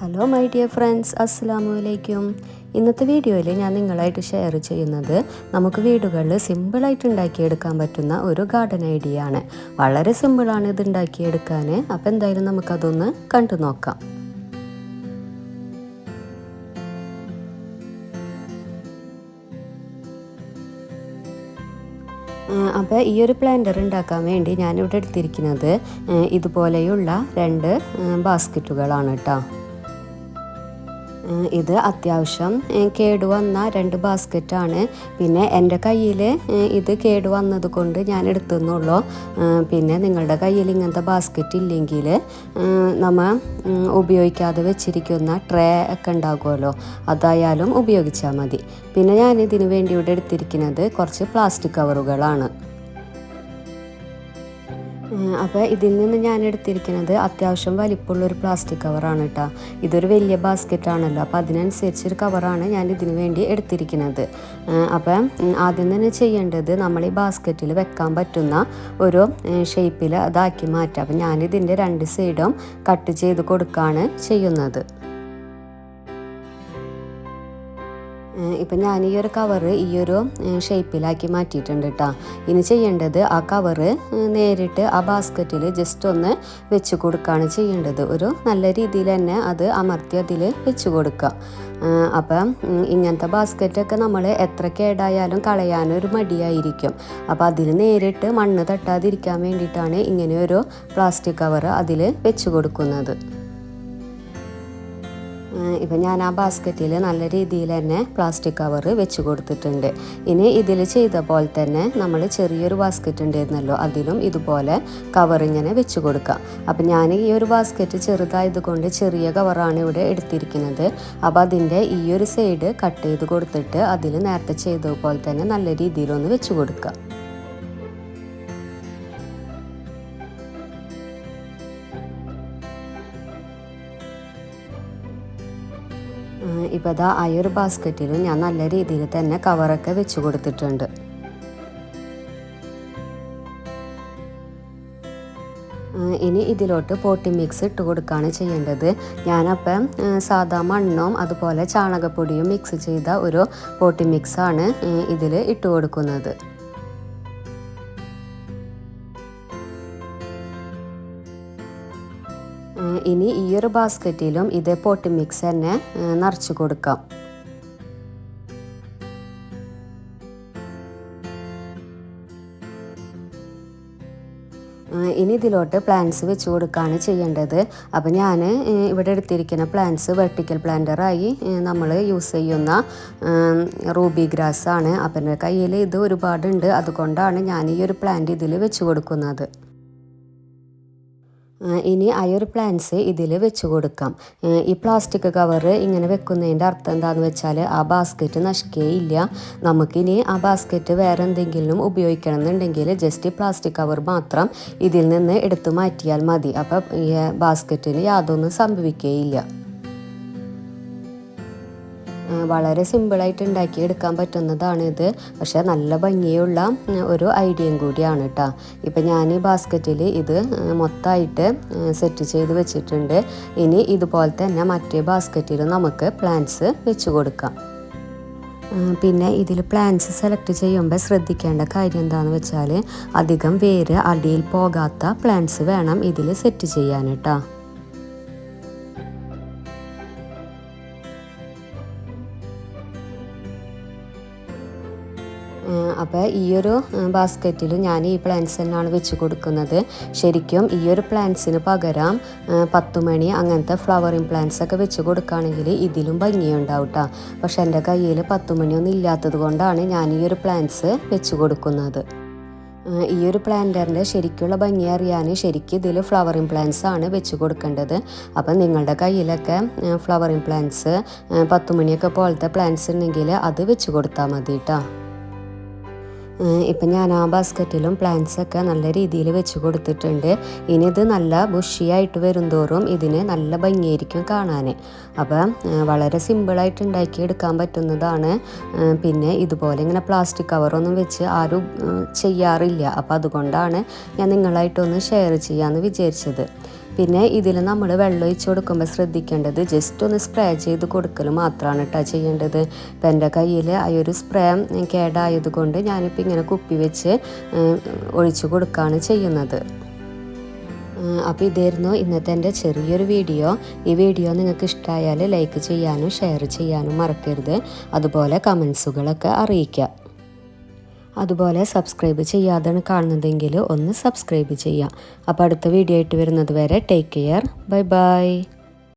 Hello my dear friends, അസ്സലാമു അലൈക്കും. ഇന്നത്തെ വീഡിയോയിൽ ഞാൻ നിങ്ങളായിട്ട് ഷെയർ ചെയ്യുന്നത് നമുക്ക് വീടുകളിൽ സിമ്പിളായിട്ട് ഉണ്ടാക്കിയെടുക്കാൻ പറ്റുന്ന ഒരു ഗാർഡൻ ഐഡിയ ആണ്. വളരെ സിമ്പിളാണ് ഇത് ഉണ്ടാക്കിയെടുക്കാൻ. അപ്പോൾ എന്തായാലും നമുക്കതൊന്ന് കണ്ടു നോക്കാം. അപ്പോൾ ഈ ഒരു പ്ലാന്റർ ഉണ്ടാക്കാൻ വേണ്ടി ഞാനിവിടെ എടുത്തിരിക്കുന്നത് ഇതുപോലെയുള്ള 2 ബാസ്ക്കറ്റുകളാണ് കേട്ടോ. ഇത് അത്യാവശ്യം കേടുവന്ന 2 ബാസ്ക്കറ്റാണ്. പിന്നെ എൻ്റെ കയ്യിൽ ഇത് കേടുവന്നത് കൊണ്ട് ഞാൻ എടുത്തുന്നുള്ളൂ. പിന്നെ നിങ്ങളുടെ കയ്യിൽ ഇങ്ങനത്തെ ബാസ്ക്കറ്റ് ഇല്ലെങ്കിൽ നമ്മൾ ഉപയോഗിക്കാതെ വെച്ചിരിക്കുന്ന ട്രേ ഒക്കെ ഉണ്ടാകുമല്ലോ, അതായാലും ഉപയോഗിച്ചാൽ മതി. പിന്നെ ഞാനിതിന് വേണ്ടി ഇവിടെ എടുത്തിരിക്കുന്നത് കുറച്ച് പ്ലാസ്റ്റിക് കവറുകളാണ്. അപ്പോൾ ഇതിൽ നിന്ന് ഞാൻ എടുത്തിരിക്കുന്നത് അത്യാവശ്യം വലിപ്പമുള്ളൊരു പ്ലാസ്റ്റിക് കവറാണ് കേട്ടോ. ഇതൊരു വലിയ ബാസ്ക്കറ്റാണല്ലോ, അപ്പോൾ അതിനനുസരിച്ചൊരു കവറാണ് ഞാൻ ഇതിന് വേണ്ടി എടുത്തിരിക്കുന്നത്. അപ്പം ആദ്യം തന്നെ ചെയ്യേണ്ടത് നമ്മൾ ഈ ബാസ്ക്കറ്റിൽ വെക്കാൻ പറ്റുന്ന ഒരു ഷേപ്പിൽ അതാക്കി മാറ്റാം. അപ്പം ഞാനിതിൻ്റെ 2 സൈഡും കട്ട് ചെയ്ത് കൊടുക്കുകയാണ് ചെയ്യുന്നത്. ഇപ്പം ഞാൻ ഈ ഒരു കവറ് ഈ ഒരു ഷേപ്പിലാക്കി മാറ്റിയിട്ടുണ്ട് കേട്ടോ. ഇനി ചെയ്യേണ്ടത് ആ കവറ് നേരിട്ട് ആ ബാസ്ക്കറ്റിൽ ജസ്റ്റ് ഒന്ന് വെച്ച് കൊടുക്കുകയാണ് ചെയ്യേണ്ടത്. ഒരു നല്ല രീതിയിൽ തന്നെ അത് അമർത്തി അതിൽ വെച്ച് കൊടുക്കുക. അപ്പം ഇങ്ങനത്തെ ബാസ്ക്കറ്റൊക്കെ നമ്മൾ എത്ര കേടായാലും കളയാനൊരു മടിയായിരിക്കും. അപ്പോൾ അതിൽ നേരിട്ട് മണ്ണ് തട്ടാതിരിക്കാൻ വേണ്ടിയിട്ടാണ് ഇങ്ങനെയൊരു പ്ലാസ്റ്റിക് കവറ് അതിൽ വെച്ച് കൊടുക്കുന്നത്. ഇപ്പം ഞാൻ ആ ബാസ്ക്കറ്റിൽ നല്ല രീതിയിൽ തന്നെ പ്ലാസ്റ്റിക് കവറ് വെച്ച് കൊടുത്തിട്ടുണ്ട്. ഇനി ഇതിൽ ചെയ്ത പോലെ തന്നെ നമ്മൾ ചെറിയൊരു ബാസ്ക്കറ്റ് ഉണ്ടായിരുന്നല്ലോ, അതിലും ഇതുപോലെ കവറിങ്ങനെ വെച്ച് കൊടുക്കാം. അപ്പം ഞാൻ ഈ ഒരു ബാസ്ക്കറ്റ് ചെറുതായതുകൊണ്ട് ചെറിയ കവറാണ് ഇവിടെ എടുത്തിരിക്കുന്നത്. അപ്പോൾ അതിൻ്റെ ഈ ഒരു സൈഡ് കട്ട് ചെയ്ത് കൊടുത്തിട്ട് അതിൽ നേരത്തെ ചെയ്തതുപോലെ തന്നെ നല്ല രീതിയിലൊന്ന് വെച്ച് കൊടുക്കുക. ഇപ്പോൾ അതാ ആ ഒരു ബാസ്ക്കറ്റിലും ഞാൻ നല്ല രീതിയിൽ തന്നെ കവറൊക്കെ വെച്ച് കൊടുത്തിട്ടുണ്ട്. ഇനി ഇതിലോട്ട് പോട്ടി മിക്സ് ഇട്ട് കൊടുക്കുകയാണ് ചെയ്യേണ്ടത്. ഞാനപ്പം സാധാ മണ്ണും അതുപോലെ ചാണകപ്പൊടിയും മിക്സ് ചെയ്ത ഒരു പോട്ടി മിക്സാണ് ഇതിൽ ഇട്ട് കൊടുക്കുന്നത്. ഇനി ഈ ഒരു ബാസ്ക്കറ്റിലും ഇതേ പോട്ടി മിക്സ് തന്നെ നിറച്ച് കൊടുക്കാം. ഇനി ഇതിലോട്ട് പ്ലാന്റ്സ് വെച്ച് കൊടുക്കുകയാണ് ചെയ്യേണ്ടത്. അപ്പോൾ ഞാൻ ഇവിടെ എടുത്തിരിക്കുന്ന പ്ലാന്റ്സ് വെർട്ടിക്കൽ പ്ലാന്ററായി നമ്മൾ യൂസ് ചെയ്യുന്ന റൂബി ഗ്രാസ് ആണ്. അപ്പം എൻ്റെ കയ്യിൽ ഇത് ഒരുപാടുണ്ട്, അതുകൊണ്ടാണ് ഞാൻ ഈ ഒരു പ്ലാന്റ് ഇതിൽ വെച്ച് കൊടുക്കുന്നത്. ഇനി ആ ഒരു പ്ലാന്റ്സ് ഇതിൽ വെച്ച് കൊടുക്കാം. ഈ പ്ലാസ്റ്റിക് കവറ് ഇങ്ങനെ വെക്കുന്നതിൻ്റെ അർത്ഥം എന്താണെന്ന് വെച്ചാൽ ആ ബാസ്ക്കറ്റ് നശിക്കുകയില്ല. നമുക്കിനി ആ ബാസ്ക്കറ്റ് വേറെ എന്തെങ്കിലും ഉപയോഗിക്കണം എന്നുണ്ടെങ്കിൽ ജസ്റ്റ് ഈ പ്ലാസ്റ്റിക് കവർ മാത്രം ഇതിൽ നിന്ന് എടുത്തു മാറ്റിയാൽ മതി. അപ്പം ഈ ബാസ്ക്കറ്റിന് യാതൊന്നും സംഭവിക്കുകയില്ല. വളരെ സിമ്പിളായിട്ട് ഉണ്ടാക്കിയെടുക്കാൻ പറ്റുന്നതാണ് ഇത്. പക്ഷേ നല്ല ഭംഗിയുള്ള ഒരു ഐഡിയയും കൂടിയാണ് കേട്ടോ. ഇപ്പം ഞാൻ ഈ ബാസ്ക്കറ്റിൽ ഇത് മൊത്തമായിട്ട് സെറ്റ് ചെയ്ത് വെച്ചിട്ടുണ്ട്. ഇനി ഇതുപോലെ തന്നെ മറ്റേ ബാസ്ക്കറ്റിൽ നമുക്ക് പ്ലാന്റ്സ് വെച്ച് കൊടുക്കാം. പിന്നെ ഇതിൽ പ്ലാന്റ്സ് സെലക്ട് ചെയ്യുമ്പോൾ ശ്രദ്ധിക്കേണ്ട കാര്യം എന്താണെന്ന് വെച്ചാൽ അധികം വേര് അടിയിൽ പോകാത്ത പ്ലാന്റ്സ് വേണം ഇതിൽ സെറ്റ് ചെയ്യാൻ കേട്ടോ. അപ്പോൾ ഈ ഒരു ബാസ്ക്കറ്റിൽ ഞാൻ ഈ പ്ലാന്റ്സ് തന്നെയാണ് വെച്ച് കൊടുക്കുന്നത്. ശരിക്കും ഈ ഒരു പ്ലാന്റ്സിന് പകരം 10 മണി അങ്ങനത്തെ ഫ്ലവറിങ് പ്ലാന്റ്സ് ഒക്കെ വെച്ച് കൊടുക്കുകയാണെങ്കിൽ ഇതിലും ഭംഗിയുണ്ടാവും കേട്ടോ. പക്ഷെ എൻ്റെ കയ്യിൽ 10 മണിയൊന്നും ഇല്ലാത്തത് കൊണ്ടാണ് ഞാൻ ഈ ഒരു പ്ലാന്റ്സ് വെച്ച് കൊടുക്കുന്നത്. ഈ ഒരു പ്ലാന്ററിൻ്റെ ശരിക്കുള്ള ഭംഗി അറിയാൻ ശരിക്കും ഇതിൽ ഫ്ലവറിങ് പ്ലാന്റ്സ് ആണ് വെച്ച് കൊടുക്കേണ്ടത്. അപ്പം നിങ്ങളുടെ കയ്യിലൊക്കെ ഫ്ലവറിങ് പ്ലാന്റ്സ് 10 മണിയൊക്കെ പോലത്തെ പ്ലാന്റ്സ് ഉണ്ടെങ്കിൽ അത് വെച്ച് കൊടുത്താൽ മതി കേട്ടോ. ഇപ്പം ഞാൻ ആ ബാസ്ക്കറ്റിലും പ്ലാന്റ്സൊക്കെ നല്ല രീതിയിൽ വെച്ച് കൊടുത്തിട്ടുണ്ട്. ഇനി ഇത് നല്ല ബുഷിയായിട്ട് വരുംതോറും ഇതിന് നല്ല ഭംഗിയായിരിക്കും കാണാൻ. അപ്പം വളരെ സിമ്പിളായിട്ട് ഉണ്ടാക്കിയെടുക്കാൻ പറ്റുന്നതാണ്. പിന്നെ ഇതുപോലെ ഇങ്ങനെ പ്ലാസ്റ്റിക് കവറൊന്നും വെച്ച് ആരും ചെയ്യാറില്ല. അപ്പോൾ അതുകൊണ്ടാണ് ഞാൻ നിങ്ങളായിട്ടൊന്ന് ഷെയർ ചെയ്യാമെന്ന് വിചാരിച്ചത്. പിന്നെ ഇതിൽ നമ്മൾ വെള്ളം ഒഴിച്ച് കൊടുക്കുമ്പോൾ ശ്രദ്ധിക്കേണ്ടത് ജസ്റ്റ് ഒന്ന് സ്പ്രേ ചെയ്ത് കൊടുക്കൽ മാത്രമാണ് കേട്ടോ ചെയ്യേണ്ടത്. ഇപ്പം എൻ്റെ കയ്യിൽ ആ ഒരു സ്പ്രേ കേടായതുകൊണ്ട് ഞാനിപ്പോൾ ഇങ്ങനെ കുപ്പി വെച്ച് ഒഴിച്ച് കൊടുക്കുകയാണ് ചെയ്യുന്നത്. അപ്പോൾ ഇതായിരുന്നു ഇന്നത്തെ എൻ്റെ ചെറിയൊരു വീഡിയോ. ഈ വീഡിയോ നിങ്ങൾക്ക് ഇഷ്ടമായാൽ ലൈക്ക് ചെയ്യാനും ഷെയർ ചെയ്യാനും മറക്കരുത്. അതുപോലെ കമൻസുകളൊക്കെ അറിയിക്കുക. അതുപോലെ സബ്സ്ക്രൈബ് ചെയ്യാതെയാണ് കാണുന്നതെങ്കിൽ ഒന്ന് സബ്സ്ക്രൈബ് ചെയ്യുക. അപ്പോൾ അടുത്ത വീഡിയോ ആയിട്ട് വരുന്നത് വരെ ടേക്ക് കെയർ. Bye bye.